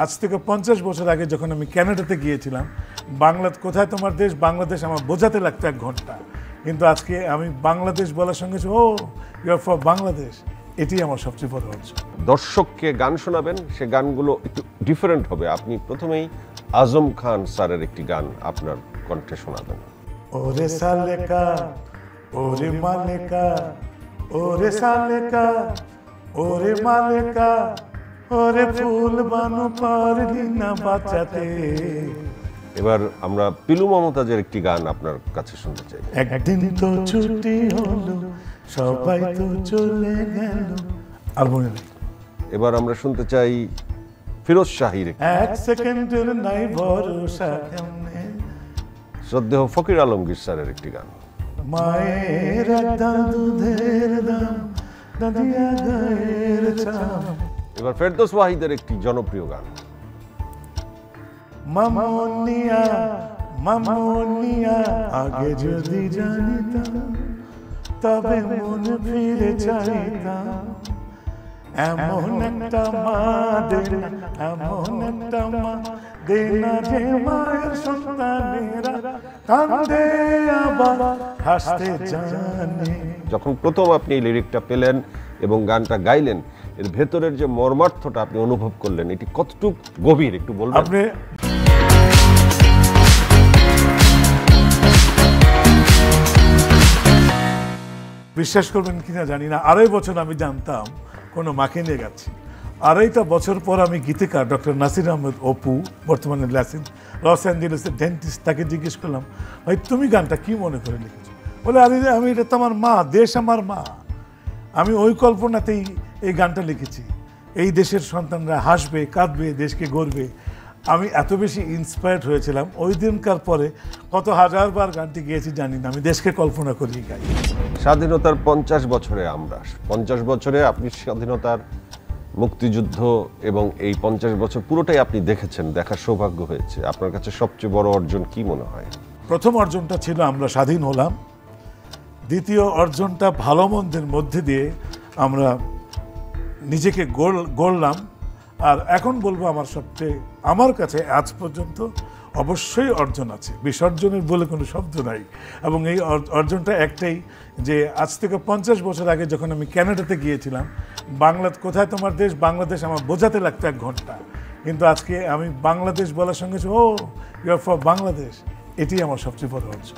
আজ থেকে 50 বছর আগে যখন আমি কানাডাতে গিয়েছিলাম, কোথায় তোমার দেশ, বাংলাদেশ আমার বোঝাতে লাগতো 1 ঘন্টা। কিন্তু আজকে আমি বাংলাদেশ বলার সঙ্গে ও ইউ আর ফর বাংলাদেশ, এটি আমার সবচেয়ে বড় অর্জন। দর্শককে গান শোনাবেন, সে গানগুলো একটু ডিফারেন্ট হবে। আপনি প্রথমেই আজম খান স্যারের একটি গান আপনার কণ্ঠে শোনাবেন। ওরে সালেকা, ওরে মালেকা, ওরে সালেকা, ওরে মালেকা, ওরে ফুল বানু পারলি না বাঁচাতে। এবার আমরা পিলু মমতাজের একটি গান আপনার কাছে শুনতে চাই। একদিন তো ছুটি হলো, সবাই তো চলে গেল। আর মনে নেই। এবার আমরা শুনতে চাই ফিরোজ শাহীর এক সেকেন্ডের নাই ভরসা কেমনে। শ্রদ্ধেয় ফকির আলমগীর স্যারের একটি গান। মায়ের একটা দুধের দাম, দাদিয়া গায়ের চাম। এবার ফেরদৌস ওয়াহিদের একটি জনপ্রিয় গান। মামনিয়া, মামনিয়া, আগে যদি জানিতাম তবে মন ফিরে চাইতাম। এমন একটা মা দেনা, এমন একটা মা দেনা যে মায়ের সন্তানেরা কাঁদে আবার হাসতে জানে। যখন প্রথম আপনি এই লিরিকটা পেলেন এবং গানটা গাইলেন, এর ভেতরের যে মর্মার্থটা আপনি অনুভব করলেন, এটি কতটুকু গভীর একটু বলবেন? আপনি বিশ্বাস করবেন কিনা জানি না, 2.5 বছর আমি জানতাম কোনো মাকে নিয়ে গেছি। 2.5টা বছর পর আমি গীতিকার ডক্টর নাসির আহমেদ অপু, বর্তমানে লস অ্যাঞ্জেলেসের ডেন্টিস্ট, তাকে জিজ্ঞেস করলাম, ভাই তুমি গানটা কি মনে করে লিখেছো? বলে আরে আমি এটা তো আমার মা, দেশ আমার মা। আমি ওই কল্পনাতেই এই গানটা লিখেছি। এই দেশের সন্তানরা হাসবে, কাঁদবে, দেশকে গড়বে। আমি এত বেশি ইন্সপায়ার্ড হয়েছিলাম ওই দিনকার পরে, কত হাজারবার গানটি গিয়েছি জানি না, আমি দেশকে কল্পনা করি গাই। স্বাধীনতার 50 বছরে আমরা 50 বছরে আপনি স্বাধীনতার মুক্তিযুদ্ধ এবং এই 50 বছর পুরোটাই আপনি দেখেছেন, দেখার সৌভাগ্য হয়েছে। আপনার কাছে সবচেয়ে বড় অর্জন কি মনে হয়? প্রথম অর্জনটা ছিল আমরা স্বাধীন হলাম। দ্বিতীয় অর্জনটা ভালো মন্দের মধ্যে দিয়ে আমরা নিজেকে গড়লাম। আর এখন বলবো আমার কাছে আজ পর্যন্ত অবশ্যই অর্জন আছে, বিসর্জনের বলে কোনো শব্দ নাই। এবং এই অর্জনটা একটাই, যে আজ থেকে 50 বছর আগে যখন আমি কানাডাতে গিয়েছিলাম, কোথায় তোমার দেশ, বাংলাদেশ আমার বোঝাতে লাগতো 1 ঘন্টা। কিন্তু আজকে আমি বাংলাদেশ বলার সঙ্গে ও ইউ আর ফর বাংলাদেশ, এটি আমার সবচেয়ে বড় অর্জন।